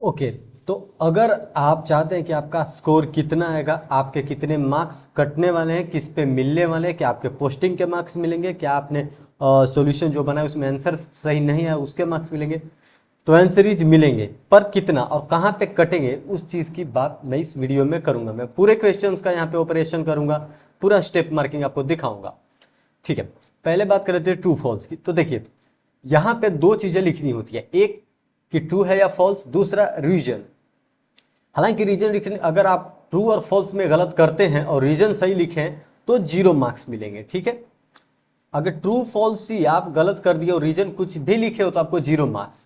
Okay. तो अगर आप चाहते हैं कि आपका स्कोर कितना आएगा, आपके कितने मार्क्स कटने वाले हैं, किस पे मिलने वाले हैं, क्या आपके पोस्टिंग के मार्क्स मिलेंगे, क्या आपने सॉल्यूशन जो बनाया उसमें आंसर सही नहीं है उसके मार्क्स मिलेंगे, तो आंसर इज मिलेंगे, पर कितना और कहाँ पे कटेंगे उस चीज़ की बात मैं इस वीडियो में करूंगा। मैं पूरे क्वेश्चंस का यहाँ पे ऑपरेशन करूंगा, पूरा स्टेप मार्किंग आपको दिखाऊंगा। ठीक है, पहले बात कर लेते हैं ट्रू फॉल्स की। तो देखिए यहाँ पे दो चीज़ें लिखनी होती है, एक कि ट्रू है या फॉल्स, दूसरा रीजन। हालांकि रीजन लिखने अगर आप ट्रू और फॉल्स में गलत करते हैं और रीजन सही लिखें तो 0 मार्क्स मिलेंगे। ठीक है, अगर ट्रू फॉल्स ही आप गलत कर दिए और रीजन कुछ भी लिखे हो तो आपको 0 मार्क्स।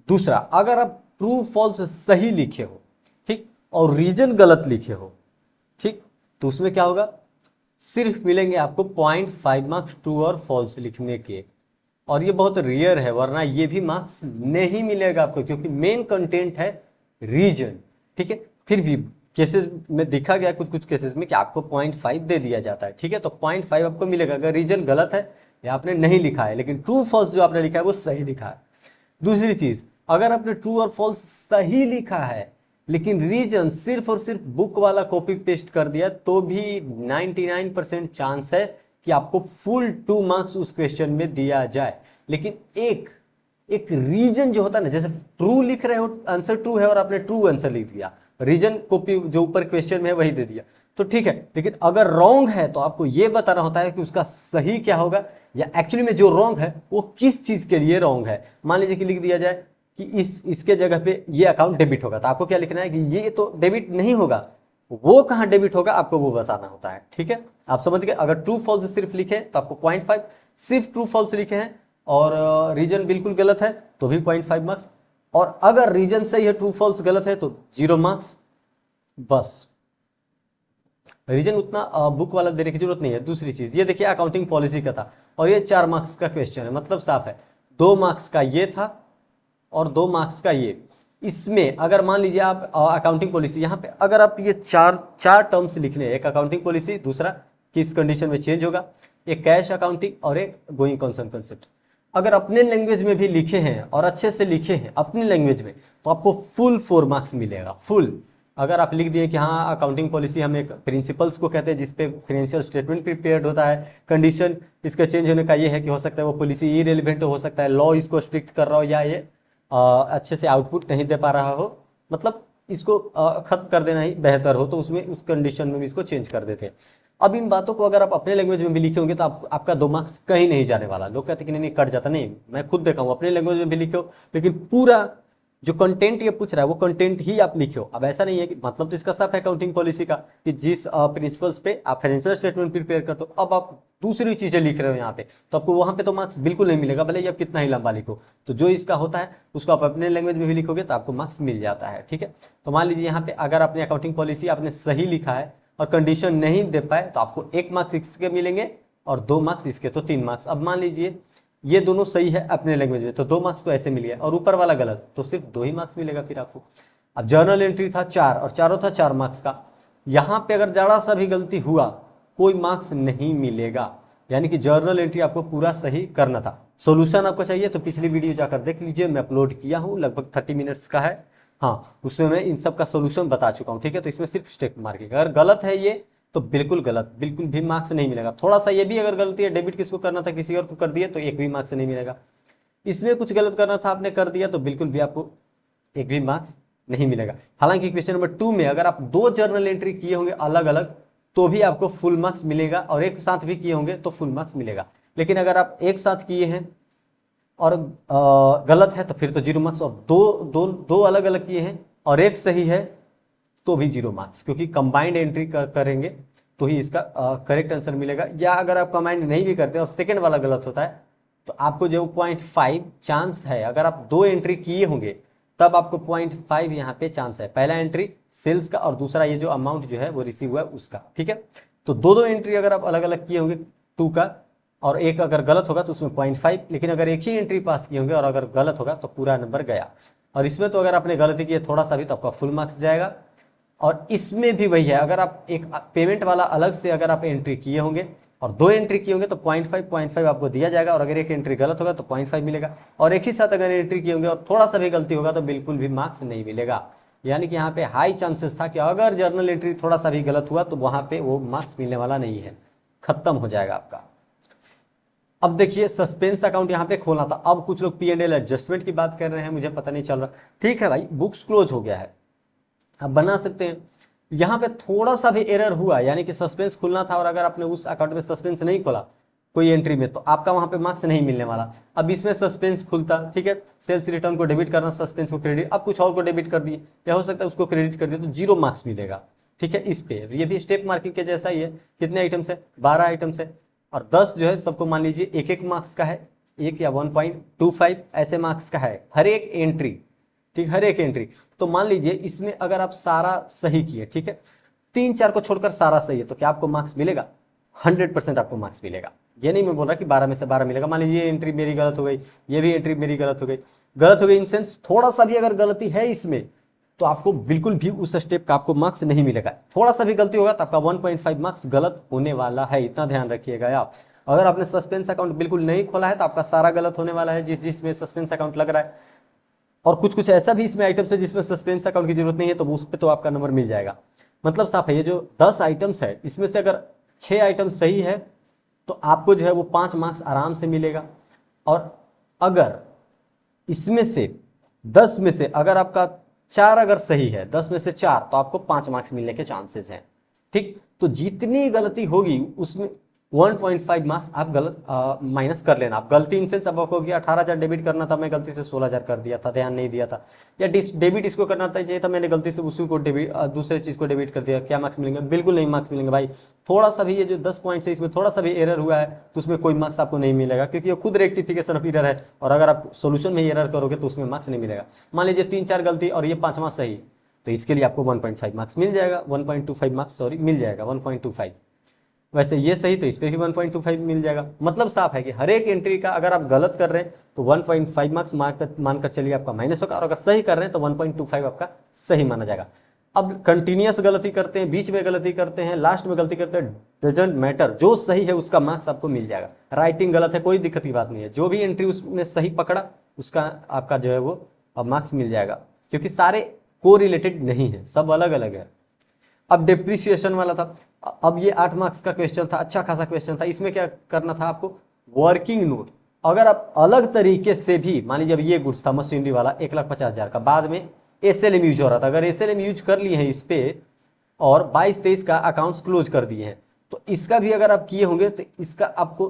दूसरा, अगर आप ट्रू फॉल्स सही लिखे हो, ठीक, और रीजन गलत लिखे हो, ठीक, तो उसमें क्या होगा, सिर्फ मिलेंगे आपको 0.5 मार्क्स ट्रू और फॉल्स लिखने के। और ये बहुत रेयर है, वरना ये भी मार्क्स नहीं मिलेगा आपको, क्योंकि मेन कंटेंट है रीजन। ठीक है, फिर भी केसेस में देखा गया कुछ कुछ केसेस में कि आपको 0.5 दे दिया जाता है। ठीक है, तो 0.5 आपको मिलेगा अगर रीजन गलत है या आपने नहीं लिखा है, लेकिन ट्रू फॉल्स जो आपने लिखा है वो सही लिखा है। दूसरी चीज, अगर आपने ट्रू और फॉल्स सही लिखा है लेकिन रीजन सिर्फ और सिर्फ बुक वाला कॉपी पेस्ट कर दिया तो भी 99% चांस है कि आपको फुल 2 मार्क्स उस क्वेश्चन में दिया जाए। लेकिन एक एक रीजन जो होता है ना, जैसे ट्रू लिख रहे हो, आंसर ट्रू है और आपने ट्रू आंसर लिख दिया, रीजन कॉपी जो ऊपर क्वेश्चन में है वही दे दिया, तो ठीक है। लेकिन अगर रॉन्ग है तो आपको यह बताना होता है कि उसका सही क्या होगा, या एक्चुअली में जो रॉन्ग है वो किस चीज के लिए रॉन्ग है। मान लीजिए कि लिख दिया जाए कि इसके जगह पे ये अकाउंट डेबिट होगा, तो आपको क्या लिखना है कि ये तो डेबिट नहीं होगा, वो कहाँ डेबिट होगा आपको वो बताना होता है। ठीक है, आप समझ गए। अगर ट्रू फॉल्स सिर्फ लिखे तो आपको 0.5, सिर्फ ट्रू फॉल्स लिखे हैं और रीजन बिल्कुल गलत है तो भी 0.5 मार्क्स, और अगर रीजन सही है ट्रू फॉल्स गलत है तो 0 मार्क्स। बस रीजन उतना बुक वाला देने की जरूरत नहीं है। दूसरी चीज ये देखिए, अकाउंटिंग पॉलिसी का था और ये 4 मार्क्स का क्वेश्चन है, मतलब साफ है 2 मार्क्स का ये था और 2 मार्क्स का ये। इसमें अगर मान लीजिए आप अकाउंटिंग पॉलिसी, यहाँ पे अगर आप ये चार टर्म्स लिखने हैं, एक अकाउंटिंग पॉलिसी, दूसरा किस कंडीशन में चेंज होगा, एक कैश अकाउंटिंग और एक गोइंग कंसर्न कंसेप्ट, अगर अपने लैंग्वेज में भी लिखे हैं और अच्छे से लिखे हैं अपनी लैंग्वेज में तो आपको फुल 4 मार्क्स मिलेगा, फुल। अगर आप लिख दिए कि हाँ अकाउंटिंग पॉलिसी हम एक प्रिंसिपल्स को कहते हैं जिसपे फाइनेंशियल स्टेटमेंट प्रिपेयर्ड होता है, कंडीशन इसका चेंज होने का ये है कि हो सकता है वो पॉलिसी इरेलीवेंट हो सकता है, लॉ इसको स्ट्रिक्ट कर रहा हो, या ये अच्छे से आउटपुट नहीं दे पा रहा हो, मतलब इसको खत्म कर देना ही बेहतर हो, तो उसमें उस कंडीशन में भी इसको चेंज कर देते हैं। अब इन बातों को अगर आप अपने लैंग्वेज में भी लिखे होंगे तो आपका 2 मार्क्स कहीं नहीं जाने वाला। लोग कहते हैं कि नहीं कट जाता, नहीं, मैं खुद देखा हूँ, अपने लैंग्वेज में भी लिखो लेकिन पूरा जो कंटेंट ये पूछ रहा है वो कंटेंट ही आप लिखो। अब ऐसा नहीं है कि मतलब तो इसका साफ है अकाउंटिंग पॉलिसी का कि जिस प्रिंसिपल्स पे आप फाइनेंशियल स्टेटमेंट प्रिपेयर करते हो, अब आप दूसरी चीजें लिख रहे हो यहाँ पे तो आपको वहां पे तो मार्क्स बिल्कुल नहीं मिलेगा, भले ही आप कितना ही लंबा लिखो। तो जो इसका होता है उसको आप अपने लैंग्वेज में भी लिखोगे तो आपको मार्क्स मिल जाता है। ठीक है, तो मान लीजिए यहाँ पे अगर आपने अकाउंटिंग पॉलिसी आपने सही लिखा है और कंडीशन नहीं दे पाए तो आपको 1 मार्क्स इसके मिलेंगे और 2 मार्क्स इसके, तो 3 मार्क्स। अब मान लीजिए ये दोनों सही है अपने लैंग्वेज में तो 2 मार्क्स तो ऐसे मिल गया, और ऊपर वाला गलत तो सिर्फ 2 ही मार्क्स मिलेगा फिर आपको। अब जर्नल एंट्री था 4 और चारों था 4 मार्क्स का, यहाँ पे अगर जरा सा भी गलती हुआ कोई मार्क्स नहीं मिलेगा, यानी कि जर्नल एंट्री आपको पूरा सही करना था। सॉल्यूशन आपको चाहिए तो पिछली वीडियो जाकर देख लीजिए, मैं अपलोड किया हूँ, लगभग 30 मिनट्स का है। हाँ, उसमें मैं इन सब का सॉल्यूशन बता चुका हूँ। ठीक है, तो इसमें सिर्फ स्टेप मार्किंग, अगर गलत है ये तो बिल्कुल गलत, बिल्कुल भी मार्क्स नहीं मिलेगा। थोड़ा सा ये भी अगर गलती है, डेबिट किसको करना था किसी और को कर दिया तो 1 भी मार्क्स नहीं मिलेगा। इसमें कुछ गलत करना था आपने कर दिया तो बिल्कुल भी आपको 1 भी मार्क्स नहीं मिलेगा। हालांकि क्वेश्चन नंबर 2 में अगर आप 2 जर्नल एंट्री किए होंगे अलग अलग तो भी आपको फुल मार्क्स मिलेगा, और एक साथ भी किए होंगे तो फुल मार्क्स मिलेगा। लेकिन अगर आप एक साथ किए हैं और गलत है तो फिर तो 0 मार्क्स, और दो अलग अलग किए हैं और एक सही है तो भी 0 मार्क्स, क्योंकि कंबाइंड एंट्री करेंगे तो ही इसका करेक्ट आंसर मिलेगा। या अगर आप कंबाइंड नहीं भी करते और सेकंड वाला गलत होता है तो आपको जो 0.5 चांस है, अगर आप 2 एंट्री किए होंगे तब आपको 0.5 यहाँ पे चांस है, पहला एंट्री सेल्स का और दूसरा ये जो अमाउंट जो है वो रिसीव हुआ है उसका। ठीक है, तो दो एंट्री अगर आप अलग अलग किए होंगे 2 का, और एक अगर गलत होगा तो उसमें 0.5, लेकिन अगर एक ही एंट्री पास किए होंगे और अगर गलत होगा तो पूरा नंबर गया। और इसमें तो अगर आपने गलती की है थोड़ा सा भी तो आपका फुल मार्क्स जाएगा। और इसमें भी वही है, अगर आप एक पेमेंट वाला अलग से अगर आप एंट्री किए होंगे और 2 एंट्री किए होंगे तो 0.5 आपको दिया जाएगा, और अगर एक एंट्री गलत होगा तो 0.5 मिलेगा, और एक ही साथ अगर एंट्री किए होंगे और थोड़ा सा भी गलती होगा तो बिल्कुल भी मार्क्स नहीं मिलेगा। यानी कि यहाँ पे हाई चांसेस था कि अगर जर्नल एंट्री थोड़ा सा भी गलत हुआ तो वहाँ पे वो मार्क्स मिलने वाला नहीं है, खत्म हो जाएगा आपका। अब देखिए सस्पेंस अकाउंट यहाँ पे खोलना था, अब कुछ लोग P&L एडजस्टमेंट की बात कर रहे हैं, मुझे पता नहीं चल रहा। ठीक है भाई, बुक्स क्लोज हो गया है, आप बना सकते हैं। यहाँ पे थोड़ा सा भी एरर हुआ, यानी कि सस्पेंस खुलना था और अगर आपने उस अकाउंट में सस्पेंस नहीं खोला कोई एंट्री में, तो आपका वहाँ पे मार्क्स नहीं मिलने वाला। अब इसमें सस्पेंस खुलता, ठीक है, सेल्स रिटर्न को डेबिट करना, सस्पेंस को क्रेडिट, अब कुछ और को डेबिट कर दिए, या हो सकता है उसको क्रेडिट कर दिए, तो 0 मार्क्स मिलेगा। ठीक है, इस पे ये भी स्टेप मार्किंग के जैसा ही है। कितने आइटम्स है? 12 आइटम्स है, और 10 जो है सबको मान लीजिए 1-1 मार्क्स का है, 1 या 1.25 ऐसे मार्क्स का है हर एक एंट्री। ठीक, हर एक एंट्री। तो मान लीजिए इसमें अगर आप सारा सही किए, ठीक है, 3-4 को छोड़कर सारा सही है, तो क्या आपको मार्क्स मिलेगा? 100% आपको मार्क्स मिलेगा। ये नहीं मैं बोल रहा कि 12 में से 12 मिलेगा। मान लीजिए ये एंट्री मेरी गलत हो गई, ये भी एंट्री मेरी गलत हो गई, गलत हो गई इन सेंस थोड़ा सा भी अगर गलती है इसमें, तो आपको बिल्कुल भी उस स्टेप का आपको मार्क्स नहीं मिलेगा। थोड़ा सा भी गलती होगा तो आपका 1.5 मार्क्स गलत होने वाला है, इतना ध्यान रखिएगा आप। अगर आपने सस्पेंस अकाउंट बिल्कुल नहीं खोला है तो आपका सारा गलत होने वाला है, जिसमें सस्पेंस अकाउंट लग रहा है। और कुछ ऐसा भी इसमें आइटम्स है जिसमें सस्पेंस अकाउंट की जरूरत नहीं है, तो उस पर तो आपका नंबर मिल जाएगा। मतलब साफ है, ये जो 10 आइटम्स है इसमें से अगर 6 आइटम सही है तो आपको जो है वो 5 मार्क्स आराम से मिलेगा। और अगर इसमें से 10 में से अगर आपका 4 अगर सही है, 10 में से 4, तो आपको 5 मार्क्स मिलने के चांसेस हैं। ठीक, तो जितनी गलती होगी उसमें 1.5 मार्क्स आप गलत माइनस कर लेना। आप गलती इन सेंस अब आपको 18,000 डेबिट करना था, मैं गलती से 16,000 कर दिया था, ध्यान नहीं दिया था, या डेबिट इसको करना था चाहिए था, मैंने गलती से उसी को डेबिट दूसरे चीज़ को डेबिट कर दिया, क्या मार्क्स मिलेंगे? बिल्कुल नहीं मार्क्स मिलेंगे भाई। थोड़ा सा भी ये जो 10 पॉइंट्स है इसमें थोड़ा सा भी एरर हुआ है तो उसमें कोई मार्क्स आपको नहीं मिलेगा, क्योंकि ये खुद रेक्टिफिकेशन ऑफ एरर है, और अगर आप सोल्यूशन में एरर करोगे तो उसमें मार्क्स नहीं मिलेगा। मान लीजिए 3-4 गलती और ये 5वां सही, तो इसके लिए आपको 1.5 मार्क्स मिल जाएगा, 1.25 मार्क्स सॉरी मिल जाएगा, 1.25। वैसे ये सही तो इस पर भी 1.25 मिल जाएगा। मतलब साफ है कि हर एक एंट्री का अगर आप गलत कर रहे हैं तो 1.5 मार्क्स मानकर चलिए आपका माइनस होगा, और अगर सही कर रहे हैं तो 1.25 आपका सही माना जाएगा। अब कंटिन्यूस गलती करते हैं, बीच में गलती करते हैं, लास्ट में गलती करते हैं, डजंट मैटर, जो सही है उसका मार्क्स आपको मिल जाएगा। राइटिंग गलत है कोई दिक्कत की बात नहीं है, जो भी एंट्री उसने सही पकड़ा उसका आपका जो है वो मार्क्स मिल जाएगा, क्योंकि सारे को रिलेटेड नहीं है, सब अलग अलग है। अब डिप्रिसिएशन वाला था, अब ये 8 मार्क्स का क्वेश्चन था, अच्छा खासा क्वेश्चन था। इसमें क्या करना था आपको? Working note. अगर आप अलग तरीके से भी, मान लीजिए अब ये गुड्स था मशीनरी वाला 1,50,000 का, बाद में SLM यूज हो रहा था, अगर SLM यूज कर लिए हैं इस पे और 22-23 का अकाउंट्स क्लोज कर दिए हैं, तो इसका भी अगर आप किए होंगे तो इसका आपको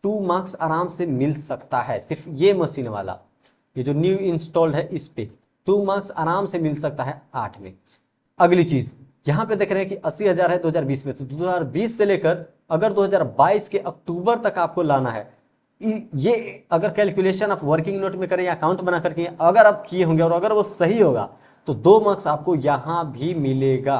2 मार्क्स आराम से मिल सकता है। सिर्फ ये मशीन वाला, ये जो न्यू इंस्टॉल्ड है, इस पे 2 मार्क्स आराम से मिल सकता है 8 में। अगली चीज यहाँ पे देख रहे हैं कि 80,000 है 2020 में, तो 2020 से लेकर अगर 2022 के अक्टूबर तक आपको लाना है। ये अगर कैलकुलेशन आप वर्किंग नोट में करें या अकाउंट बना करके अगर आप किए होंगे और अगर वो सही होगा तो 2 मार्क्स आपको यहाँ भी मिलेगा।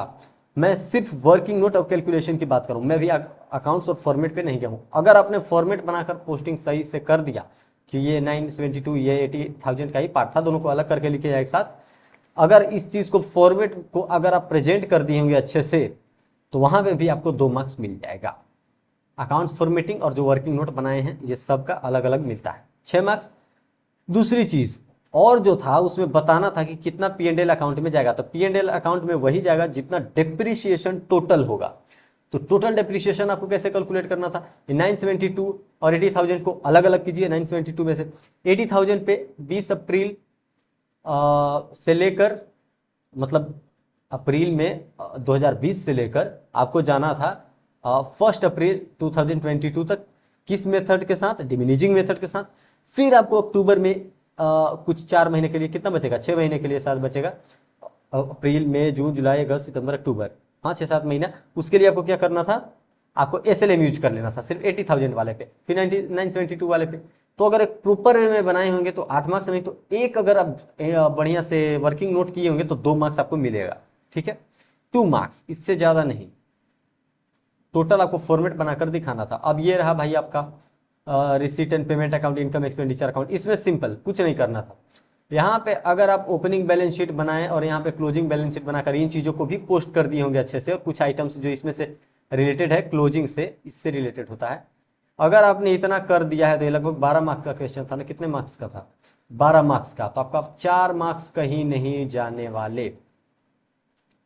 मैं सिर्फ वर्किंग नोट और कैलकुलेशन की बात करूँ, मैं भी अकाउंट्स और फॉर्मेट पे नहीं गया हूँ। अगर आपने फॉर्मेट बनाकर पोस्टिंग सही से कर दिया कि ये 972 ये 80,000 का ही पार्ट था, दोनों को अलग करके लिखे जाए एक साथ, अगर इस चीज़ को फॉर्मेट को अगर आप प्रेजेंट कर दिए होंगे अच्छे से, तो वहाँ पे भी आपको 2 मार्क्स मिल जाएगा। अकाउंट्स फॉर्मेटिंग और जो वर्किंग नोट बनाए हैं ये सब का अलग अलग मिलता है 6 मार्क्स। दूसरी चीज़ और जो था उसमें बताना था कि कितना P&L अकाउंट में जाएगा, तो P&L अकाउंट में वही जाएगा जितना डिप्रिसिएशन टोटल होगा। तो टोटल डिप्रिसिएशन आपको कैसे कैलकुलेट करना था? 972 और 80,000 को अलग अलग कीजिए। 972 में से 80,000 पे 20 अप्रैल से लेकर, मतलब अप्रैल में 2020 से लेकर आपको जाना था 1 अप्रैल 2022 तक, किस मेथड के साथ? डिमिनिजिंग मेथड के साथ। फिर आपको अक्टूबर में कुछ 4 महीने के लिए कितना बचेगा? 6 महीने के लिए साथ बचेगा, अप्रैल मई जून जुलाई अगस्त सितंबर अक्टूबर, 5-6-7 महीना। उसके लिए आपको क्या करना था? आपको SLM यूज कर लेना था सिर्फ 80,000 वाले पे, फिर 972 वाले पे। तो अगर एक प्रॉपर वे में बनाए होंगे तो 8 मार्क्स, नहीं तो एक अगर आप बढ़िया से वर्किंग नोट किए होंगे तो 2 मार्क्स आपको मिलेगा। ठीक है, 2 मार्क्स, इससे ज़्यादा नहीं। टोटल आपको फॉर्मेट बनाकर दिखाना था। अब ये रहा भाई आपका receipt and payment account, income expenditure account. इसमें सिंपल कुछ नहीं करना था। यहाँ पे अगर आप ओपनिंग बैलेंस शीट बनाएं और यहाँ पे क्लोजिंग बैलेंस शीट बनाकर इन चीज़ों को भी पोस्ट कर दिए होंगे अच्छे से, और कुछ आइटम्स जो इसमें से रिलेटेड है क्लोजिंग से, इससे रिलेटेड होता है। अगर आपने इतना कर दिया है तो ये लगभग 12 मार्क्स का क्वेश्चन था ना, कितने मार्क्स का था, 12 मार्क्स का, तो आपका 4 मार्क्स कहीं नहीं जाने वाले।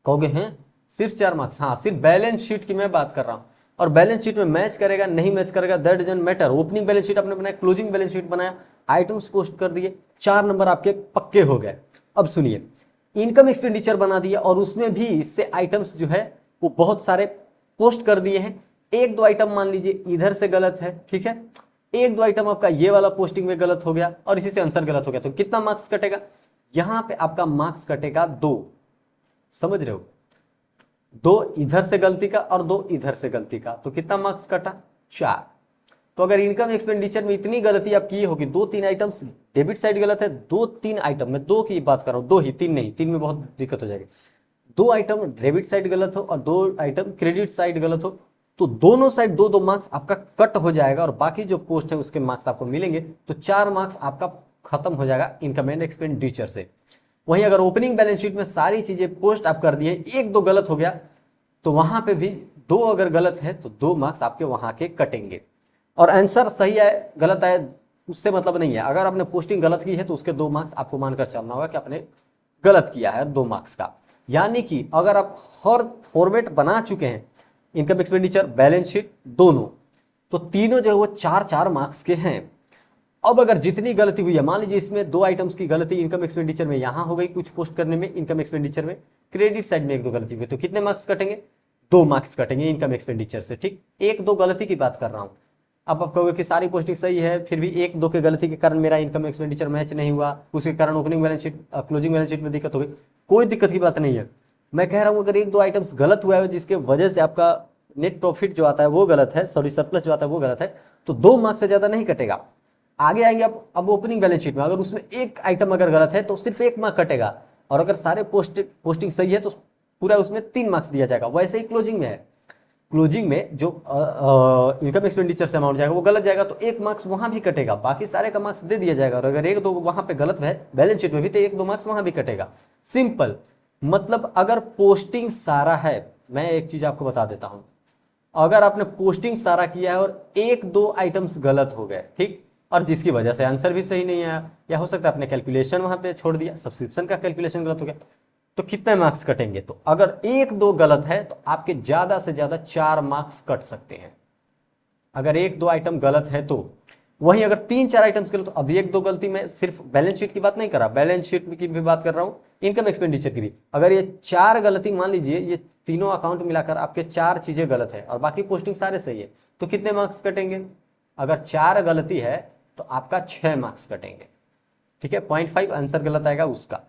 कहोगे हैं सिर्फ 4 मार्क्स, हाँ सिर्फ बैलेंस शीट की मैं बात कर रहा हूँ। और बैलेंस शीट में मैच करेगा नहीं मैच करेगा that doesn't matter. Opening balance sheet आपने बनाया, क्लोजिंग बैलेंस शीट बनाया, आइटम्स पोस्ट कर दिए, 4 नंबर आपके पक्के हो गए। अब सुनिए, इनकम एक्सपेंडिचर बना दिया और उसमें भी इससे आइटम्स जो है वो बहुत सारे पोस्ट कर दिए हैं। एक दो आइटम मान लीजिए इधर से गलत है, ठीक है, एक दो आइटम आपका ये वाला पोस्टिंग में गलत हो गया और इसी से आंसर गलत हो गया, तो कितना मार्क्स कटेगा, यहां पे आपका मार्क्स कटेगा 2। समझ रहे हो, 2 इधर से गलती का और 2 इधर से गलती का, तो कितना मार्क्स कटा, 4। तो अगर इनकम एक्सपेंडिचर में इतनी गलती आप किए होगी, 2-3 आइटम्स डेबिट साइड गलत है, 2-3 आइटम, मैं 2 की बात कर रहा हूं, 2 ही, 3 नहीं, 3 में बहुत दिक्कत हो जाएगी। 2 आइटम डेबिट साइड गलत हो और 2 आइटम क्रेडिट साइड गलत हो, तो दोनों साइड 2-2 मार्क्स आपका कट हो जाएगा और बाकी जो पोस्ट है उसके मार्क्स आपको मिलेंगे, तो 4 मार्क्स आपका खत्म हो जाएगा इनकम एंड एक्सपेंडिचर से। वहीं अगर ओपनिंग बैलेंस शीट में सारी चीजें पोस्ट आप कर दिए, 1-2 गलत हो गया, तो वहां पे भी 2 अगर गलत है तो 2 मार्क्स आपके वहां के कटेंगे। और आंसर सही है गलत है उससे मतलब नहीं है, अगर आपने पोस्टिंग गलत की है तो उसके 2 मार्क्स आपको मानकर चलना होगा कि आपने गलत किया है 2 मार्क्स का। यानी कि अगर आप हर फॉर्मेट बना चुके हैं, इनकम एक्सपेंडिचर बैलेंस शीट दोनों, तो तीनों जो है वो 4-4 मार्क्स के हैं। अब अगर जितनी गलती हुई है, मान लीजिए इसमें 2 आइटम्स की गलती इनकम एक्सपेंडिचर में यहां हो गई, कुछ पोस्ट करने में इनकम एक्सपेंडिचर में, क्रेडिट साइड में 1-2 गलती हुई, तो कितने मार्क्स कटेंगे, 2 मार्क्स कटेंगे इनकम एक्सपेंडिचर से। ठीक, 1-2 गलती की बात कर रहा हूं। अब आप कहोगे कि सारी पोस्टिंग सही है फिर भी 1-2 के गलती के कारण मेरा इनकम एक्सपेंडिचर मैच नहीं हुआ, उसके कारण opening balance sheet closing balance sheet में दिक्कत हो गई। कोई दिक्कत की बात नहीं है, मैं कह रहा हूं अगर 1-2 आइटम्स गलत हुआ है जिसके वजह से आपका नेट प्रॉफिट जो आता है वो गलत है, सॉरी सरप्लस जो आता है वो गलत है, तो 2 मार्क्स से ज्यादा नहीं कटेगा। आगे आएंगे अब ओपनिंग बैलेंस शीट में, अगर उसमें एक आइटम अगर गलत है तो सिर्फ 1 मार्क कटेगा, और अगर सारे पोस्टिंग सही है तो पूरा उसमें 3 मार्क्स दिया जाएगा। वैसे ही क्लोजिंग में है, क्लोजिंग में जो इनकम एक्सपेंडिचर से अमाउंट जाएगा वो गलत जाएगा तो 1 मार्क्स वहां भी कटेगा, बाकी सारे का मार्क्स दे दिया जाएगा। और अगर 1-2 वहां पे गलत है बैलेंस शीट में भी तो 1-2 मार्क्स वहां भी कटेगा। सिंपल, मतलब अगर पोस्टिंग सारा है, मैं एक चीज आपको बता देता हूं, अगर आपने पोस्टिंग सारा किया है और 1-2 आइटम्स गलत हो गए, ठीक, और जिसकी वजह से आंसर भी सही नहीं आया, या हो सकता है आपने कैलकुलेशन वहां पे छोड़ दिया, सब्सक्रिप्शन का कैलकुलेशन गलत हो गया, तो कितने मार्क्स कटेंगे, तो अगर 1-2 गलत है तो आपके ज्यादा से ज्यादा 4 मार्क्स कट सकते हैं, अगर 1-2 आइटम गलत है तो। वहीं अगर 3-4 आइटम्स गलत, तो अभी 1-2 गलती में सिर्फ बैलेंस शीट की बात नहीं कर रहा, बैलेंस शीट की भी बात कर रहा हूं, इनकम एक्सपेंडिचर की भी। अगर ये 4 गलती, मान लीजिए ये तीनों अकाउंट मिलाकर आपके 4 चीजें गलत है और बाकी पोस्टिंग सारे सही है, तो कितने मार्क्स कटेंगे, अगर 4 गलती है तो आपका 6 मार्क्स कटेंगे। ठीक है, 0.5 आंसर गलत आएगा उसका।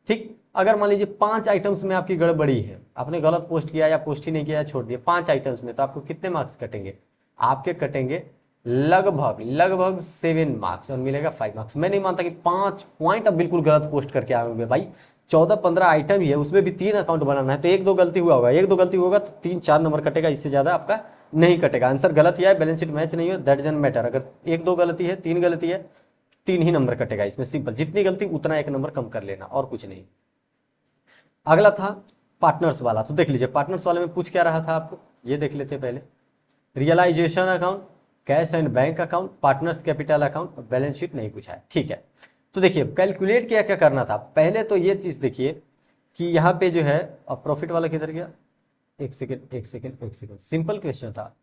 ठीक, अगर मान लीजिए 5 आइटम्स में आपकी गड़बड़ी है, आपने गलत पोस्ट किया या पोस्ट ही नहीं किया, छोड़ दिया, 5 आइटम्स में, तो आपको कितने मार्क्स कटेंगे, आपके कटेंगे लगभग 7 मार्क्स और मिलेगा 5 मार्क्स। मैं नहीं मानता कि 5 पॉइंट अब बिल्कुल गलत पोस्ट करके आए होंगे भाई, 14-15 आइटम ही है, उसमें भी 3 अकाउंट बनाना है, तो 1-2 गलती हुआ होगा, 1-2 गलती होगा तो 3-4 नंबर कटेगा, इससे ज्यादा आपका नहीं कटेगा। आंसर गलत ही है, बैलेंस शीट मैच नहीं हो, दैट डजंट मैटर। अगर 1-2 गलती है, 3 गलती है, 3 ही नंबर कटेगा इसमें, सिंपल, जितनी गलती उतना 1 नंबर कम कर लेना और कुछ नहीं। अगला था पार्टनर्स वाला, तो देख लीजिए पार्टनर्स वाले में पूछ क्या रहा था आपको, ये देख लेते पहले। Realization account, cash and bank account, partners capital account, balance sheet नहीं पूछा है, ठीक है। तो देखिए कैलकुलेट क्या क्या करना था, पहले तो ये चीज देखिए कि यहाँ पे जो है, अब प्रॉफिट वाला किधर गया, एक सेकेंड, सिंपल क्वेश्चन था,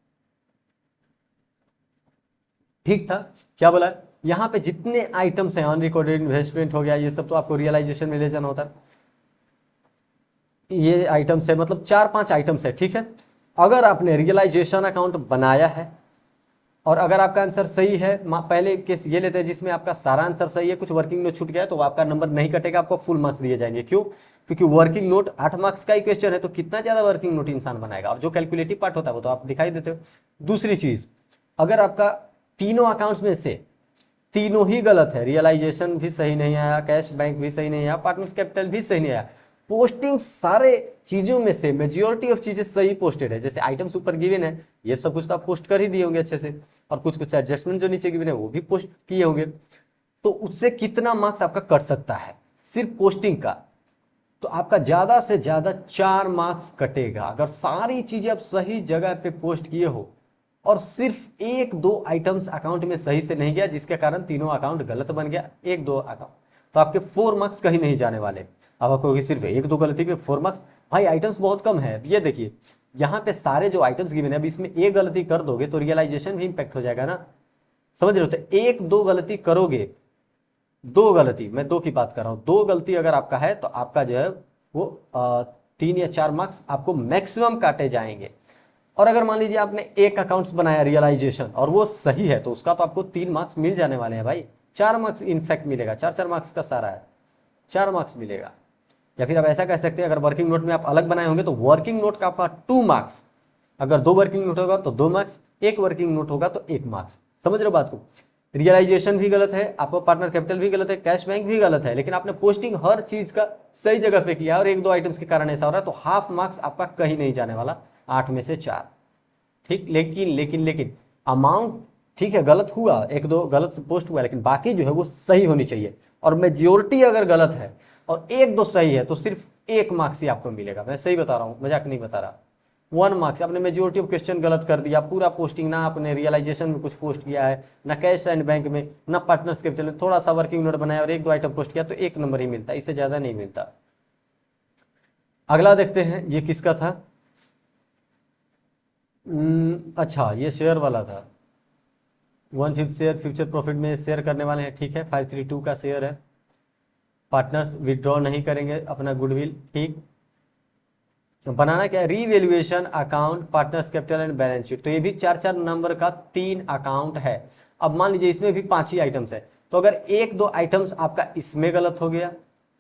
ठीक था। क्या बोला, यहाँ पे जितने आइटम्स हैं, अनरिकॉर्डेड इन्वेस्टमेंट हो गया, ये सब तो आपको रियलाइजेशन में ले जाना होता है। ये आइटम्स है, मतलब 4-5 आइटम्स है, ठीक है। अगर आपने रियलाइजेशन अकाउंट बनाया है और अगर आपका आंसर सही है, पहले केस ये लेते हैं जिसमें आपका सारा आंसर सही है, कुछ वर्किंग नोट छूट गया है, तो आपका नंबर नहीं कटेगा, आपको फुल मार्क्स दिए जाएंगे। क्यों, क्योंकि वर्किंग नोट 8 मार्क्स का ही क्वेश्चन है, तो कितना ज्यादा वर्किंग नोट इंसान बनाएगा, और जो कैलकुलेटिव पार्ट होता है वो तो आप दिखाई देते हो। दूसरी चीज, अगर आपका तीनों अकाउंट्स में से तीनों ही गलत है, रियलाइजेशन भी सही नहीं आया, कैश बैंक भी सही नहीं आया, पार्टनर्स कैपिटल भी सही नहीं आया, पोस्टिंग सारे चीजों में से मेजॉरिटी ऑफ चीजें सही पोस्टेड है, जैसे आइटम्स ऊपर गिवन है, ये सब कुछ तो आप पोस्ट कर ही दिए होंगे अच्छे से, और कुछ कुछ एडजस्टमेंट जो नीचे गिवन है वो भी पोस्ट किए होंगे, तो उससे कितना मार्क्स आपका कट सकता है सिर्फ पोस्टिंग का, तो आपका ज़्यादा से ज़्यादा 4 मार्क्स कटेगा। अगर सारी चीज़ें आप सही जगह पे पोस्ट किए हो और सिर्फ एक दो आइटम्स अकाउंट में सही से नहीं गया जिसके कारण तीनों अकाउंट गलत बन गया, एक दो अकाउंट, तो आपके 4 मार्क्स कहीं नहीं जाने वाले। अब आपको सिर्फ एक दो गलती पे 4 मार्क्स, भाई आइटम्स बहुत कम है। ये देखिए यहाँ पे सारे जो आइटम्स गिवन है, अब इसमें एक गलती कर दोगे तो रियलाइजेशन भी इम्पैक्ट हो जाएगा ना, समझ रहे हो। तो एक दो गलती करोगे, दो गलती, मैं दो की बात कर रहा हूँ, दो गलती अगर आपका है तो आपका जो है वो 3 या 4 मार्क्स आपको मैक्सिमम काटे जाएंगे। और अगर मान लीजिए आपने एक अकाउंट्स बनाया रियलाइजेशन और वो सही है तो उसका तो आपको 3 मार्क्स मिल जाने वाले हैं भाई, 4 मार्क्स इनफैक्ट मिलेगा, 4 मार्क्स का सारा है, 4 मार्क्स मिलेगा। या फिर आप ऐसा कह सकते हैं, अगर वर्किंग नोट में आप अलग बनाए होंगे तो वर्किंग नोट का आपका 2 मार्क्स, अगर 2 वर्किंग नोट होगा तो 2 मार्क्स, एक वर्किंग नोट होगा तो 1 मार्क्स। समझ रहे हो बात को। रियलाइजेशन भी गलत है, आपका पार्टनर कैपिटल भी गलत है, कैश बैंक भी गलत है, लेकिन आपने पोस्टिंग हर चीज का सही जगह पे किया और एक दो आइटम्स के कारण ऐसा हो रहा है, तो हाफ मार्क्स आपका कहीं नहीं जाने वाला, 8 में से 4। ठीक, लेकिन अमाउंट ठीक है, गलत हुआ, एक दो गलत पोस्ट हुआ, लेकिन बाकी जो है वो सही होनी चाहिए। और मेजोरिटी अगर गलत है और एक दो सही है तो सिर्फ 1 मार्क्स ही आपको मिलेगा। मैं सही बता रहा हूँ, मजाक नहीं बता रहा। 1 मार्क्स, आपने मेजोरिटी ऑफ क्वेश्चन गलत कर दिया, पूरा पोस्टिंग, ना आपने रियलाइजेशन में कुछ पोस्ट किया है, ना कैश एंड बैंक में, ना पार्टनर्स कैपिटल में, थोड़ा सा वर्किंग नोट बनाया और एक दो आइटम पोस्ट किया, तो 1 नंबर ही मिलता, इससे ज्यादा नहीं मिलता। अगला देखते हैं, ये किसका था। अच्छा, ये शेयर वाला था। 1/5 शेयर फ्यूचर प्रॉफिट में शेयर करने वाले हैं, ठीक है। 532 का शेयर है। पार्टनर्स विड्रॉ नहीं करेंगे अपना गुडविल, ठीक। बनाना क्या है, revaluation account, partners capital and balance sheet. तो ये भी 4 नंबर का 3 अकाउंट है। अब मान लीजिए इसमें भी 5 ही आइटम्स है, तो अगर एक दो आइटम्स आपका इसमें गलत हो गया,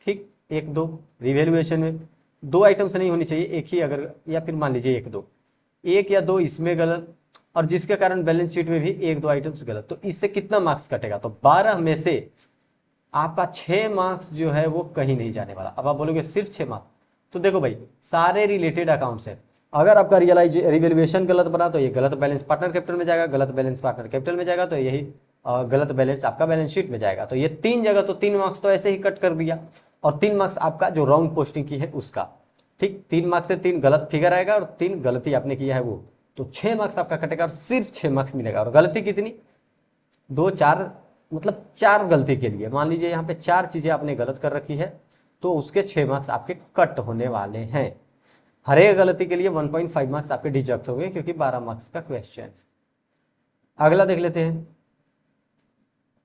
ठीक, एक दो रिवैल्यूएशन में 2 आइटम्स नहीं होनी चाहिए, एक ही अगर, या फिर मान लीजिए एक या दो इसमें गलत, और जिसके कारण बैलेंस शीट में भी एक दो आइटम्स गलत, तो इससे कितना मार्क्स कटेगा, तो 12 में से आपका 6 मार्क्स जो है वो कहीं नहीं जाने वाला। अब आप बोलोगे सिर्फ 6 मार्क्स, तो देखो भाई सारे रिलेटेड अकाउंट्स है। अगर आपका रिवैल्यूएशन गलत बना तो ये गलत बैलेंस पार्टनर कैपिटल में जाएगा, गलत बैलेंस पार्टनर कैपिटल में जाएगा, तो यही गलत बैलेंस आपका बैलेंस शीट में जाएगा। तो ये 3 जगह तो 3 मार्क्स तो ऐसे ही कट कर दिया, और 3 मार्क्स आपका जो रॉन्ग पोस्टिंग की है उसका, ठीक। 3 मार्क्स से 3 गलत फिगर आएगा और 3 गलती आपने किया है वो, तो 6 मार्क्स आपका कटेगा और सिर्फ 6 मार्क्स मिलेगा। और गलती कितनी, 2 4, मतलब 4 गलती के लिए मान लीजिए यहाँ पे 4 चीजें आपने गलत कर रखी है, तो उसके 6 मार्क्स आपके कट होने वाले हैं। हर एक गलती के लिए 1.5 मार्क्स आपके डिडक्ट होंगे, क्योंकि 12 मार्क्स का क्वेश्चन। अगला देख लेते हैं।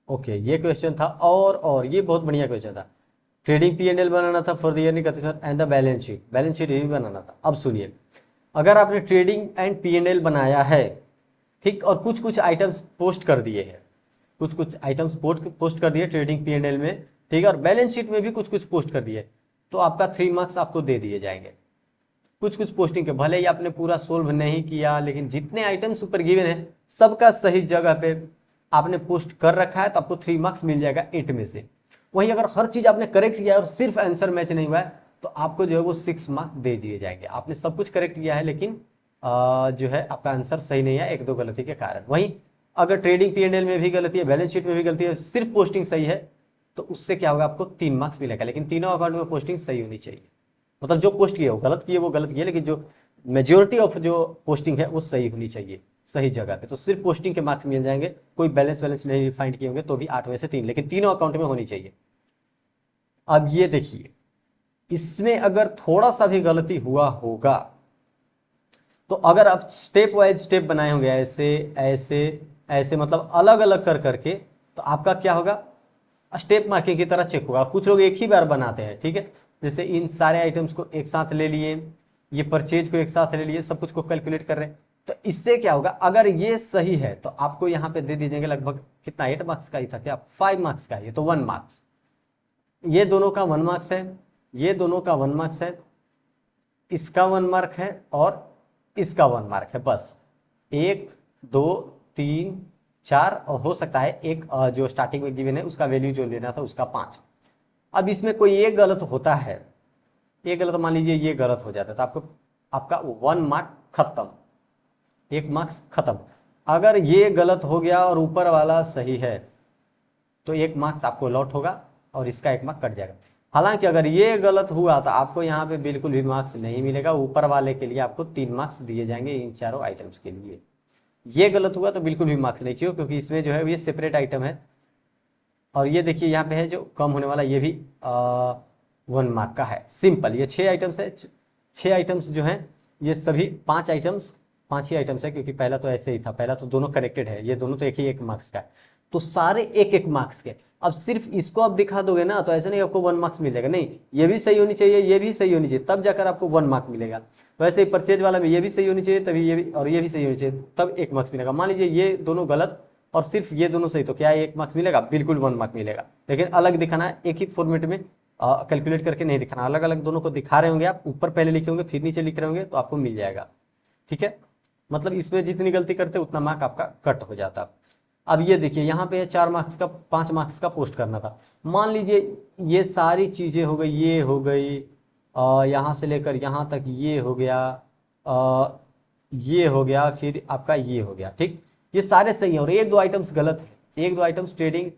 ओके, ये क्वेश्चन था, और ये बहुत बढ़िया क्वेश्चन था। ट्रेडिंग P&L बनाना था for the year and the balance sheet, balance sheet भी बनाना था। अब सुनिए, अगर आपने ट्रेडिंग एंड P&L बनाया है, ठीक, और कुछ कुछ आइटम्स पोस्ट कर दिए हैं, कुछ कुछ आइटम्स पोस्ट कर दिए ट्रेडिंग P&L में, ठीक है, और बैलेंस शीट में भी कुछ कुछ पोस्ट कर दिए, तो आपका 3 मार्क्स आपको दे दिए जाएंगे। कुछ कुछ पोस्टिंग के भले ही आपने पूरा सोल्व नहीं किया, लेकिन जितने आइटम्स ऊपर गिवन है सबका सही जगह पे आपने पोस्ट कर रखा है, तो आपको 3 मार्क्स मिल जाएगा 8 में से। वहीं अगर हर चीज आपने करेक्ट किया है और सिर्फ आंसर मैच नहीं हुआ है, तो आपको जो है वो 6 मार्क्स दे दिए जाएंगे। आपने सब कुछ करेक्ट किया है, लेकिन जो है आपका आंसर सही नहीं है एक दो गलती के कारण। वहीं अगर ट्रेडिंग P&L में भी गलती है, बैलेंस शीट में भी गलती है, सिर्फ पोस्टिंग सही है, तो उससे क्या होगा, आपको 3 मार्क्स मिलेगा। लेकिन तीनों अकाउंट में पोस्टिंग सही होनी चाहिए, मतलब जो पोस्ट किए वो गलत किए, लेकिन जो मेजोरिटी ऑफ जो पोस्टिंग है वो सही होनी चाहिए, सही जगह पे। तो सिर्फ पोस्टिंग के मार्क्स मिल जाएंगे, कोई बैलेंस नहीं फाइंड किए होंगे तो भी 8 में से 3, लेकिन तीनों अकाउंट में होनी चाहिए। अब ये देखिए, इसमें अगर थोड़ा सा भी गलती हुआ होगा, तो अगर आप स्टेप वाइज स्टेप बनाए होंगे, ऐसे ऐसे ऐसे, मतलब अलग अलग कर करके, तो आपका क्या होगा, स्टेप मार्किंग की तरह चेक होगा। कुछ लोग एक ही बार बनाते हैं, ठीक है, जैसे इन सारे आइटम्स को एक साथ ले लिए, ये परचेज को एक साथ ले लिए, सब कुछ को कैलकुलेट कर रहे हैं, तो इससे क्या होगा, अगर ये सही है तो आपको यहाँ पे दे दीजिएंगे लगभग कितना, 8 मार्क्स का ही था क्या, 5 मार्क्स का, ये तो 1 मार्क्स, ये दोनों का 1 मार्क्स है, ये दोनों का 1 मार्क्स है, इसका 1 मार्क है और इसका 1 मार्क है, बस 1 2 3 4, और हो सकता है एक जो स्टार्टिंग में गिवन है उसका वैल्यू जो लेना था उसका 5। अब इसमें कोई एक गलत होता है, एक गलत मान लीजिए ये गलत हो जाता है, तो आपका 1 मार्क खत्म, 1 मार्क्स खत्म। अगर ये गलत हो गया और ऊपर वाला सही है, तो 1 मार्क्स आपको लॉट होगा और इसका 1 मार्क कट जाएगा। हालांकि अगर ये गलत हुआ तो आपको यहाँ पे बिल्कुल भी मार्क्स नहीं मिलेगा, ऊपर वाले के लिए आपको 3 मार्क्स दिए जाएंगे इन चारों आइटम्स के लिए। ये गलत हुआ तो बिल्कुल भी मार्क्स नहीं, क्यों? क्योंकि इसमें जो है ये सेपरेट आइटम है। और ये देखिए यहाँ पे है जो कम होने वाला, ये भी 1 मार्क का है। सिंपल, ये 6 आइटम्स है। 6 आइटम्स जो हैं ये सभी 5 आइटम्स, 5 ही आइटम्स है, क्योंकि पहला तो ऐसे ही था, पहला तो दोनों कनेक्टेड है, ये दोनों तो एक ही 1 मार्क्स का है, तो सारे 1-1 मार्क्स के। अब सिर्फ इसको आप दिखा दोगे ना तो ऐसा नहीं आपको 1 मार्क्स मिलेगा, नहीं, ये भी सही होनी चाहिए, ये भी सही होनी चाहिए, तब जाकर आपको 1 मार्क मिलेगा। वैसे ही परचेज वाला में ये भी सही होनी चाहिए तभी ये भी, और ये भी सही होनी चाहिए, तब 1 मार्क्स मिलेगा। मान लीजिए ये दोनों गलत और सिर्फ ये दोनों सही, तो क्या 1 मार्क्स मिलेगा? बिल्कुल 1 मार्क मिलेगा। लेकिन अलग दिखाना है, एक ही फॉर्मेट में कैलकुलेट करके नहीं दिखाना, अलग अलग दोनों को दिखा रहे होंगे आप, ऊपर पहले लिखे होंगे फिर नीचे लिख रहे होंगे, तो आपको मिल जाएगा। ठीक है, मतलब इसमें जितनी गलती करते उतना मार्क आपका कट हो जाता। अब ये देखिए यहाँ पे 4 मार्क्स का, 5 मार्क्स का पोस्ट करना था। मान लीजिए ये सारी चीज़ें हो गई, ये हो गई, यहाँ से लेकर यहाँ तक ये हो गया, ये हो गया, फिर आपका ये हो गया। ठीक, ये सारे सही हैं और 1-2 आइटम्स गलत है। 1-2 आइटम्स ट्रेडिंग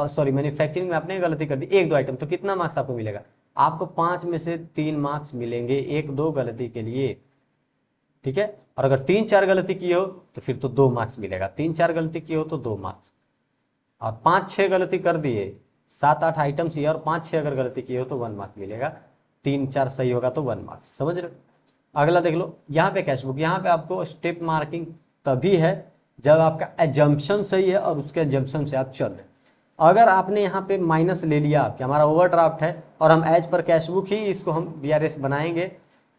सॉरी मैन्युफैक्चरिंग में आपने गलती कर दी, 1-2 आइटम, तो कितना मार्क्स आपको मिलेगा? आपको 5 में से 3 मार्क्स मिलेंगे 1-2 गलती के लिए। ठीक है, और अगर 3-4 गलती की हो तो फिर तो 2 मार्क्स मिलेगा, 3-4 गलती की हो तो 2 मार्क्स, और 5-6 गलती कर दिए, 7-8 आइटम्स ये, और 5-6 अगर गलती की हो तो 1 मार्क मिलेगा, 3-4 सही होगा तो 1 मार्क्स। समझ रहे? अगला देख लो, यहाँ पे कैश बुक, यहाँ पे आपको स्टेप मार्किंग तभी है जब आपका एजम्पशन सही है और उसके एजम्पशन से आप चल रहे। अगर आपने यहाँ पे माइनस ले लिया कि हमारा ओवरड्राफ्ट है और हम एज पर कैश बुक ही इसको हम बीआरएस बनाएंगे,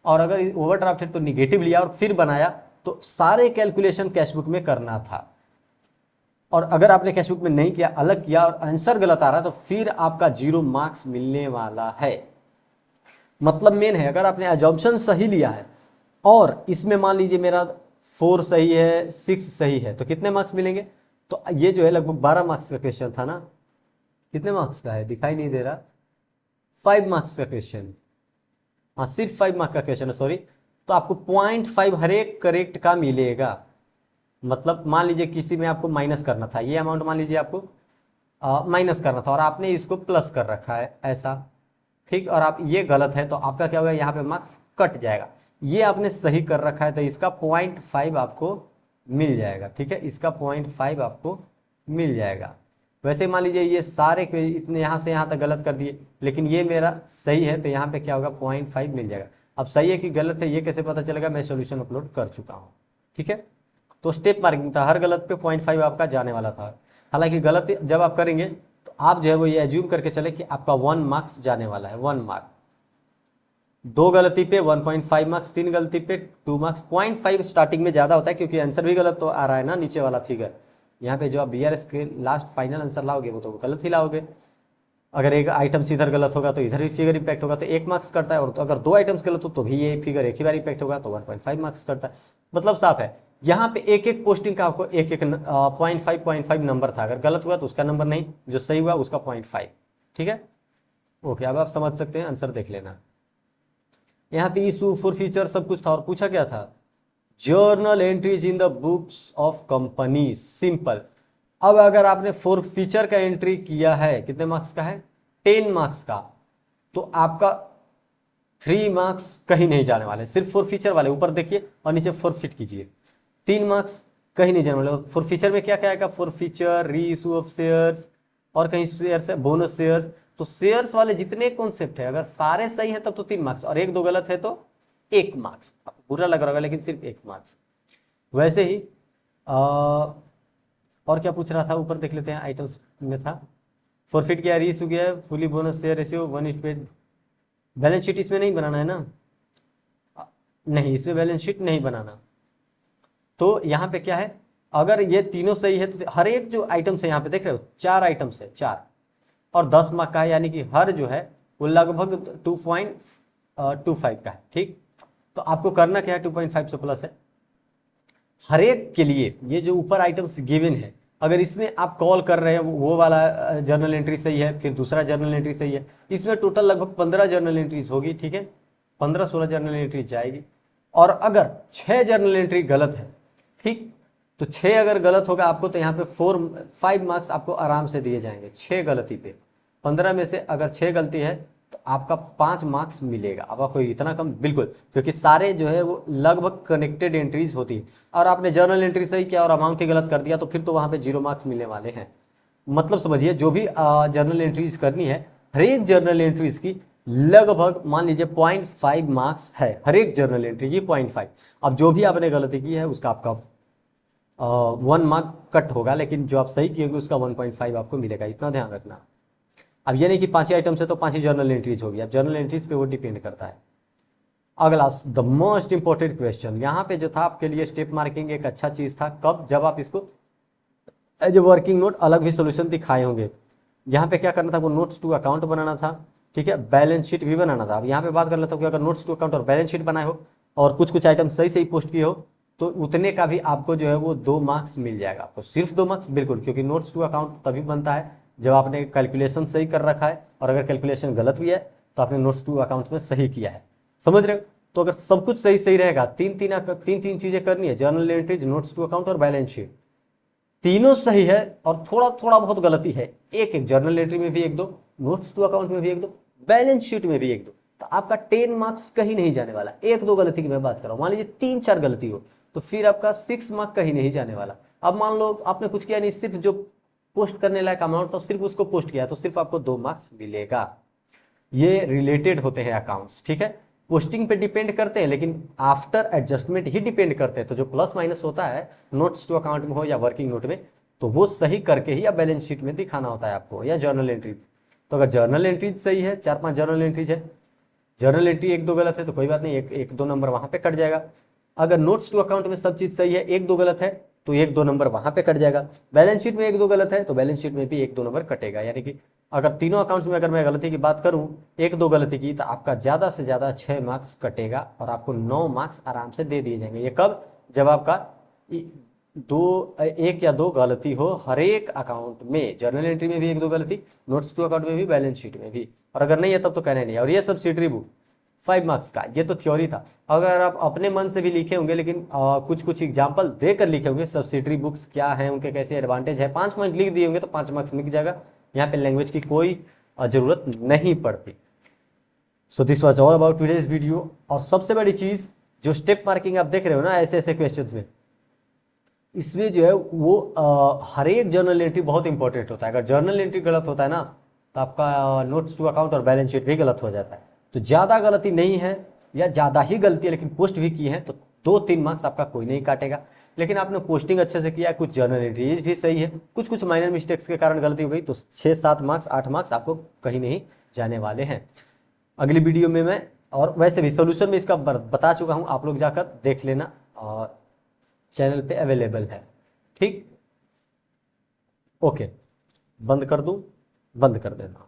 और अगर ओवरड्राफ्ट है तो निगेटिव लिया और फिर बनाया, तो सारे कैलकुलेशन कैश बुक में करना था। और अगर आपने कैश बुक में नहीं किया, अलग किया और आंसर गलत आ रहा है, तो फिर आपका 0 मार्क्स मिलने वाला है। मतलब मेन है, अगर आपने एजम्पशन सही लिया है और इसमें मान लीजिए मेरा 4 सही है, 6 सही है, तो कितने मार्क्स मिलेंगे? तो ये जो है लगभग 12 मार्क्स का क्वेश्चन था ना, कितने मार्क्स का है दिखाई नहीं दे रहा, 5 मार्क्स का क्वेश्चन, हाँ सिर्फ 5 मार्क्स का क्वेश्चन है, सॉरी। तो आपको 0.5 हर एक करेक्ट का मिलेगा। मतलब मान लीजिए किसी में आपको माइनस करना था, ये अमाउंट मान लीजिए आपको माइनस करना था और आपने इसको प्लस कर रखा है ऐसा, ठीक, और आप ये गलत है तो आपका क्या होगा, यहाँ पे मार्क्स कट जाएगा। ये आपने सही कर रखा है तो इसका 0.5 आपको मिल जाएगा। ठीक है, इसका 0.5 आपको मिल जाएगा। वैसे मान लीजिए ये सारे इतने यहाँ से यहाँ तक गलत कर दिए, लेकिन ये मेरा सही है तो यहाँ पे क्या होगा, 0.5 मिल जाएगा। अब सही है कि गलत है ये कैसे पता चलेगा? मैं सॉल्यूशन अपलोड कर चुका हूँ। ठीक है, तो स्टेप मार्किंग था, हर गलत पे 0.5 आपका जाने वाला था। हालांकि गलत जब आप करेंगे तो आप जो है वो ये एज्यूम करके चले कि आपका 1 मार्क्स जाने वाला है, 1 मार्क। 2 गलती पे 1.5 मार्क्स, 3 गलती पे 2 मार्क्स। 0.5 स्टार्टिंग में ज़्यादा होता है क्योंकि आंसर भी गलत तो आ रहा है ना, नीचे वाला फिगर। यहाँ पे जो आप बीआरएस के लास्ट फाइनल आंसर लाओगे वो तो गलत ही लाओगे। अगर एक आइटम इधर गलत होगा तो इधर भी फिगर इम्पैक्ट होगा, तो 1 मार्क्स करता है, और तो अगर 2 आइटम्स गलत हो तो भी ये फिगर एक ही बार इम्पैक्ट होगा, तो 1.5 मार्क्स करता है। मतलब साफ है, यहाँ पे एक एक पोस्टिंग का आपको एक एक 0.5 नंबर था, अगर गलत हुआ तो उसका नंबर नहीं, जो सही हुआ उसका 0.5। ठीक है, ओके, अब आप समझ सकते हैं, आंसर देख लेना। यहाँ पे इशू फॉर फ्यूचर सब कुछ था, और पूछा क्या था, journal entries in the books of company. Simple. अब अगर आपने फॉर फीचर का एंट्री किया है, कितने मार्क्स का है, 10 मार्क्स का, तो आपका 3 मार्क्स कहीं नहीं जाने वाले, सिर्फ फॉर फीचर वाले ऊपर देखिए और नीचे फॉर फिट कीजिए, 3 मार्क्स कहीं नहीं जाने वाले। फॉर फीचर में क्या क्या आएगा, फॉर फीचर, री इशू ऑफ शेयर्स, और कहीं शेयर्स है, बोनस शेयर्स। तो शेयर्स वाले जितने कॉन्सेप्ट है अगर सारे सही है तब तो 3 मार्क्स, और 1-2 गलत है तो 1 मार्क्स। आपको बुरा लग रहा होगा लेकिन सिर्फ 1 मार्क्स। वैसे ही और क्या पूछ रहा था, ऊपर देख लेते हैं, आइटम्स में था फॉरफिट किया, री इशू किया, fully bonus share ratio 1:8। Balance sheet इसमें नहीं बनाना है ना, नहीं इसमें बैलेंस शीट नहीं बनाना। तो यहाँ पे क्या है, अगर ये तीनों सही है तो हर एक जो आइटम्स है यहाँ पे देख रहे हो 4 आइटम्स है, 4 और 10 मार्क का है, यानी कि हर जो है वो लगभग 2.25 का है। ठीक, तो आपको करना क्या है, 2.5 से प्लस है हर एक के लिए। ये जो ऊपर आइटम्स गिवन है, अगर इसमें आप कॉल कर रहे हैं वो वाला जर्नल एंट्री सही है, फिर दूसरा जर्नल एंट्री सही है, इसमें टोटल लगभग 15 जर्नल एंट्रीज होगी। ठीक है, 15-16 जर्नल एंट्रीज जाएगी। और अगर 6 जर्नल एंट्री गलत है, ठीक, तो 6 अगर गलत होगा आपको तो यहाँ पे 5 मार्क्स आपको आराम से दिए जाएंगे 6 गलती पे। 15 में से अगर 6 गलती है तो आपका 5 मार्क्स मिलेगा। अब आपको इतना कम, बिल्कुल, क्योंकि सारे जो है वो लगभग कनेक्टेड एंट्रीज होती है। और आपने जर्नल एंट्री सही किया और अमाउंट ही गलत कर दिया तो फिर तो वहाँ पे 0 मार्क्स मिलने वाले हैं। मतलब समझिए, जो भी जर्नल एंट्रीज करनी है, हर एक जर्नल एंट्रीज की लगभग मान लीजिए 0.5 मार्क्स है, हर एक जर्नल एंट्री की 0.5। अब जो भी आपने गलती की है उसका आपका 1 मार्क कट होगा, लेकिन जो आप सही किए उसका 1.5 आपको मिलेगा, इतना ध्यान रखना। अब ये नहीं कि 5 ही आइटम से तो 5 ही जर्नल एंट्रीज होगी, अब जर्नल एंट्रीज पे वो डिपेंड करता है। अगला द मोस्ट इंपॉर्टेंट क्वेश्चन, यहाँ पे जो था आपके लिए स्टेप मार्किंग एक अच्छा चीज था। कब? जब आप इसको एज ए वर्किंग नोट अलग भी सोल्यूशन दिखाए होंगे। यहाँ पे क्या करना था, वो नोट्स टू अकाउंट बनाना था, ठीक है, बैलेंस शीट भी बनाना था। अब यहाँ पे बात कर लेता हूँ कि अगर नोट्स टू अकाउंट और बैलेंस शीट बनाए हो और कुछ कुछ आइटम सही सही पोस्ट किए हो तो उतने का भी आपको जो है वो 2 मार्क्स मिल जाएगा। आपको सिर्फ 2 मार्क्स, बिल्कुल, क्योंकि नोट्स टू अकाउंट तभी बनता है जब आपने कैलकुलेशन सही कर रखा है, और अगर कैलकुलेशन गलत भी है तो आपने नोट्स टू अकाउंट में सही किया है। समझ रहे हो? तो अगर सब कुछ सही सही रहेगा, तीन तीन चीजें करनी है, journal entries, notes to account और बैलेंस शीट, तीनों सही है और थोड़ा थोड़ा बहुत गलती है, एक एक जर्नल एंट्री में भी 1-2, नोट्स टू अकाउंट में भी 1-2, बैलेंस शीट में भी 1-2, तो आपका 10 मार्क्स कहीं नहीं जाने वाला। 1-2 गलती की मैं बात कर रहा हूं, मान लीजिए 3-4 गलती हो तो फिर आपका 6 मार्क कहीं नहीं जाने वाला। अब मान लो आपने कुछ किया नहीं, सिर्फ जो पोस्ट करने लायक अमाउंट तो सिर्फ उसको पोस्ट किया तो सिर्फ आपको 2 मार्क्स मिलेगा। ये रिलेटेड होते हैं अकाउंट्स, ठीक है, पोस्टिंग पे डिपेंड करते हैं लेकिन आफ्टर एडजस्टमेंट ही डिपेंड करते हैं। तो जो प्लस माइनस होता है नोट्स टू अकाउंट में हो या वर्किंग नोट में, तो वो सही करके ही या बैलेंस शीट में दिखाना होता है आपको, या जर्नल एंट्री। तो अगर जर्नल एंट्रीज सही है, 4-5 जर्नल एंट्रीज है, जर्नल एंट्री 1-2 गलत है तो कोई बात नहीं, 1-2 नंबर वहां पे कट जाएगा। अगर नोट्स टू अकाउंट में सब चीज सही है, 1-2 गलत है तो 1-2 नंबर वहां पे कट जाएगा। बैलेंस शीट में 1-2 गलत है तो बैलेंस शीट में भी 1-2 नंबर कटेगा। यानी कि अगर तीनों अकाउंट्स में अगर मैं गलती की बात करूं, 1-2 गलती की, तो आपका ज्यादा से ज्यादा 6 मार्क्स कटेगा और आपको 9 मार्क्स आराम से दे दिए जाएंगे। ये कब? जब आपका 1 या 2 गलती हो हर एक अकाउंट में, जर्नल एंट्री में भी 1-2 गलती, नोट्स टू अकाउंट में भी, बैलेंस शीट में भी। और अगर नहीं है तब तो कहना नहीं है। और ये सब्सिडरी बुक 5 मार्क्स का, ये तो थ्योरी था। अगर आप अपने मन से भी लिखे होंगे लेकिन कुछ कुछ एग्जाम्पल देकर लिखे होंगे सब्सिडरी बुक्स क्या है, उनके कैसे एडवांटेज है, 5 पॉइंट लिख दिए होंगे तो 5 मार्क्स मिल जाएगा। यहाँ पे लैंग्वेज की कोई जरूरत नहीं पड़ती। So this was all about today's video. और सबसे बड़ी चीज, जो स्टेप मार्किंग आप देख रहे हो ना ऐसे ऐसे क्वेश्चन में, इसमें जो है वो हर एक जर्नल एंट्री बहुत इंपॉर्टेंट होता है। अगर जर्नल एंट्री गलत होता है ना तो आपका नोट्स टू अकाउंट और बैलेंस शीट भी गलत हो जाता है। तो ज़्यादा गलती नहीं है या ज़्यादा ही गलती है लेकिन पोस्ट भी की है तो 2-3 मार्क्स आपका कोई नहीं काटेगा। लेकिन आपने पोस्टिंग अच्छे से किया है, कुछ जर्नल एंट्रीज भी सही है, कुछ कुछ माइनर मिस्टेक्स के कारण गलती हो गई, तो 6-7 मार्क्स 8 मार्क्स आपको कहीं नहीं जाने वाले हैं। अगली वीडियो में मैं, और वैसे भी सोल्यूशन में इसका बता चुका हूँ, आप लोग जाकर देख लेना और चैनल पे अवेलेबल है। ठीक, ओके, बंद कर दूं? बंद कर देना।